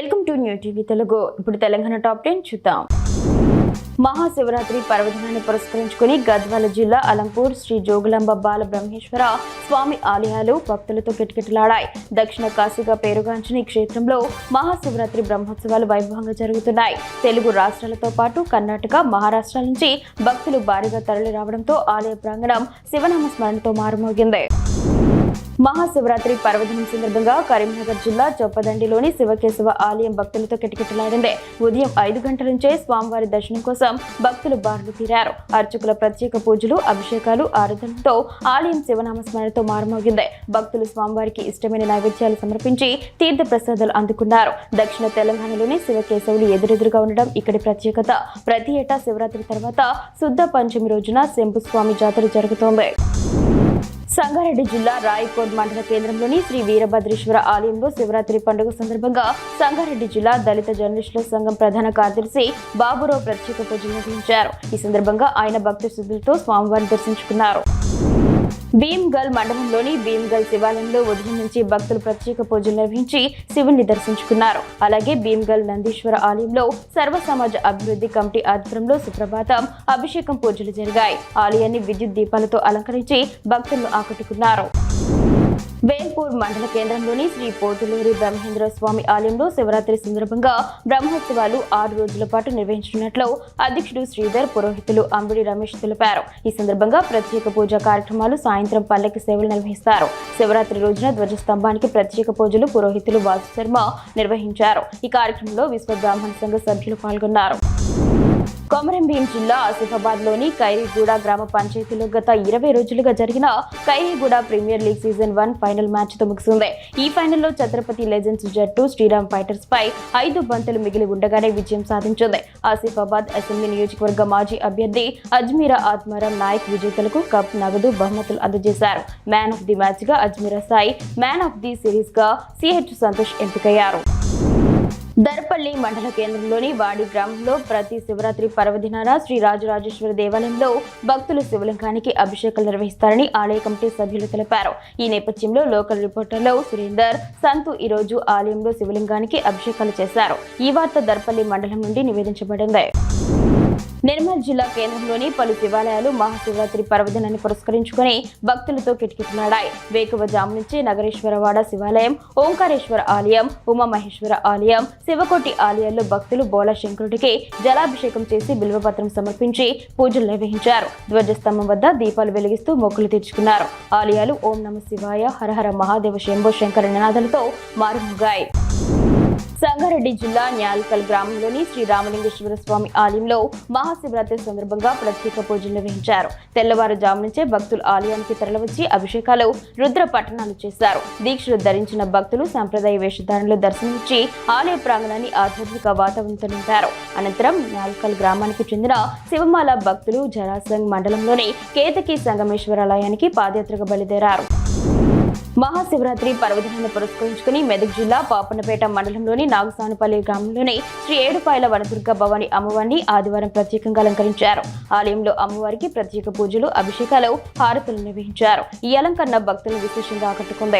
Welcome to new TV Telugu. ఇప్పుడు Telangana top 10 చూద్దాం. మహాశివరాత్రి పర్వదినాన్ని పురస్కరించుకుని గద్వాల జిల్లా అలంపూర్ శ్రీ జోగులాంబ బాల బ్రహ్మేశ్వర స్వామి ఆలయాలు భక్తులతో కిటకిటలాడాయి. దక్షిణ కాశీగా పేరుగాంచిన ఈ క్షేత్రంలో మహాశివరాత్రి బ్రహ్మోత్సవాలు వైభవంగా జరుగుతున్నాయి. తెలుగు రాష్ట్రాలతో పాటు కర్ణాటక, మహారాష్ట్ర నుంచి భక్తులు భారీగా తరలి రావడంతో ఆలయ ప్రాంగణం శివనామ స్మరణతో మారుమోగింది. మహాశివరాత్రి పర్వదినం సందర్భంగా కరీంనగర్ జిల్లా చొప్పదండిలోని శివకేశవ ఆలయం భక్తులతో కిటకిటలాడింది. ఉదయం 5 గంటల నుంచే స్వామివారి దర్శనం కోసం భక్తులు బారులు తీరారు. అర్చకుల ప్రత్యేక పూజలు, అభిషేకాలు, ఆరాధనలతో ఆలయం శివనామ స్మరణతో మారుమోగింది. భక్తులు స్వామివారికి ఇష్టమైన నైవేద్యాలు సమర్పించి తీర్థ ప్రసాదాలు అందుకున్నారు. దక్షిణ తెలంగాణలోని శివకేశవులు ఎదురెదురుగా ఉండడం ఇక్కడి ప్రత్యేకత. ప్రతి ఏటా శివరాత్రి తర్వాత శుద్ధ పంచమి రోజున శంభు స్వామి జాతర జరుగుతోంది. సంగారెడ్డి జిల్లా రాయకోట్ మండల కేంద్రంలోని శ్రీ వీరభద్రేశ్వర ఆలయంలో శివరాత్రి పండుగ సందర్భంగా సంగారెడ్డి జిల్లా దళిత జర్నలిస్టుల సంఘం ప్రధాన కార్యదర్శి బాబురావు ప్రత్యేక పూజలు నిర్వహించారు. ఈ సందర్భంగా ఆయన భక్తి శ్రద్ధలతో స్వామివారిని దర్శించుకున్నారు. భీమ్గల్ మండలంలోని భీమ్గల్ శివాలయంలో ఉదయం నుంచి భక్తులు ప్రత్యేక పూజలు నిర్వహించి శివుణ్ణి దర్శించుకున్నారు. అలాగే భీమ్గల్ నందీశ్వర ఆలయంలో సర్వ సమాజ అభివృద్ధి కమిటీ ఆధ్వర్యంలో సుప్రభాతం అభిషేకం పూజలు జరిగాయి. ఆలయాన్ని విద్యుత్ దీపాలతో అలంకరించి భక్తులను ఆకట్టుకున్నారు. వేల్పూర్ మండల కేంద్రంలోని శ్రీ పోతులూరి బ్రహ్మేంద్ర స్వామి ఆలయంలో శివరాత్రి సందర్భంగా బ్రహ్మోత్సవాలు 6 రోజుల పాటు నిర్వహించనున్నట్లు అధ్యక్షుడు శ్రీధర్, పురోహితులు అంబడి రమేష్ తెలిపారు. ఈ సందర్భంగా ప్రత్యేక పూజా కార్యక్రమాలు, సాయంత్రం పల్లకి సేవలు నిర్వహిస్తారు. శివరాత్రి రోజున ధ్వజస్తంభానికి ప్రత్యేక పూజలు పురోహితులు వాసు శర్మ నిర్వహించారు. ఈ కార్యక్రమంలో విశ్వ బ్రాహ్మణ సంఘ సభ్యులు పాల్గొన్నారు. కొమరంభీం జిల్లా ఆసిఫాబాద్ లోని ఖైరీగూడ గ్రామ పంచాయతీలో గత 20 రోజులుగా జరిగిన Khairiguda premier league season 1 final match తో ముగిసింది. ఈ ఫైనల్లో ఛత్రపతి లెజెండ్స్ జట్టు శ్రీరామ్ ఫైటర్స్ పై 5 బంతులు మిగిలి ఉండగానే విజయం సాధించింది. ఆసిఫాబాద్ అసెంబ్లీ నియోజకవర్గ మాజీ అభ్యర్థి అజ్మీరా ఆత్మారాం నాయక్ విజేతలకు కప్, నగదు, బహుమతులు అందజేశారు. మ్యాన్ ఆఫ్ ది మ్యాచ్ గా Ajmeera Sai, man of the series గా సిహెచ్ సంతోష్ ఎంపికయ్యారు. దర్పల్లి మండల కేంద్రంలోని వాడి గ్రామంలో ప్రతి శివరాత్రి పర్వదినాన శ్రీ రాజరాజేశ్వర దేవాలయంలో భక్తులు శివలింగానికి అభిషేకాలు నిర్వహిస్తారని ఆలయ కమిటీ సభ్యులు తెలిపారు. ఈ నేపథ్యంలో లోకల్ రిపోర్టర్లు సురేందర్, సంతు ఈ రోజు ఆలయంలో శివలింగానికి అభిషేకాలు చేశారు. ఈ వార్త దర్పల్లి మండలం నుండి నివేదించబడింది. నిర్మల్ జిల్లా కేంద్రంలోని పలు శివాలయాలు మహాశివరాత్రి పర్వదినాన్ని పురస్కరించుకుని భక్తులతో కిటకిటలాడాయి. వేకువజాము నుంచి నగరేశ్వరవాడ శివాలయం, ఓంకారేశ్వర ఆలయం, ఉమామహేశ్వర ఆలయం, శివకోటి ఆలయాల్లో భక్తులు బోళశంకరుడికి జలాభిషేకం చేసి బిల్వపత్రం సమర్పించి పూజలు నిర్వహించారు. ధ్వజస్తంభం వద్ద దీపాలు వెలిగిస్తూ మొక్కులు తీర్చుకున్నారు. ఆలయాలు ఓం నమ శివాయ, హరహర మహాదేవ శంభో శంకర నినాదాలతో మారుమోగాయి. సంగారెడ్డి జిల్లా న్యాల్కల్ గ్రామంలోని శ్రీ రామలింగేశ్వర స్వామి ఆలయంలో మహాశివరాత్రి సందర్భంగా ప్రత్యేక పూజలు నిర్వహించారు. తెల్లవారుజాము నుంచే భక్తులు ఆలయానికి తరలివచ్చి అభిషేకాలు, రుద్ర పఠనాలు చేశారు. దీక్షలు ధరించిన భక్తులు సంప్రదాయ వేషధారణలో దర్శనమిచ్చి ఆలయ ప్రాంగణాన్ని ఆధ్యాత్మిక వాతావరణంతో నింపారు. అనంతరం న్యాల్కల్ గ్రామానికి చెందిన శివమాల భక్తులు జరాసంగ్ మండలంలోని కేతకి సంగమేశ్వరాలయానికి పాదయాత్రగా బయలుదేరారు. మహాశివరాత్రి పర్వదినాన్ని పురస్కరించుకుని మెదక్ జిల్లా పాపన్నపేట మండలంలోని నాగసానపల్లి గ్రామంలోని శ్రీ ఏడుపాయల వనదుర్గ భవాని అమ్మవారిని ఆదివారం ప్రత్యేకంగా అలంకరించారు. ఆలయంలో అమ్మవారికి ప్రత్యేక పూజలు, అభిషేకాలు, హారతులు నిర్వహించారు. ఈ అలంకరణ భక్తులను విశేషంగా ఆకట్టుకుంది.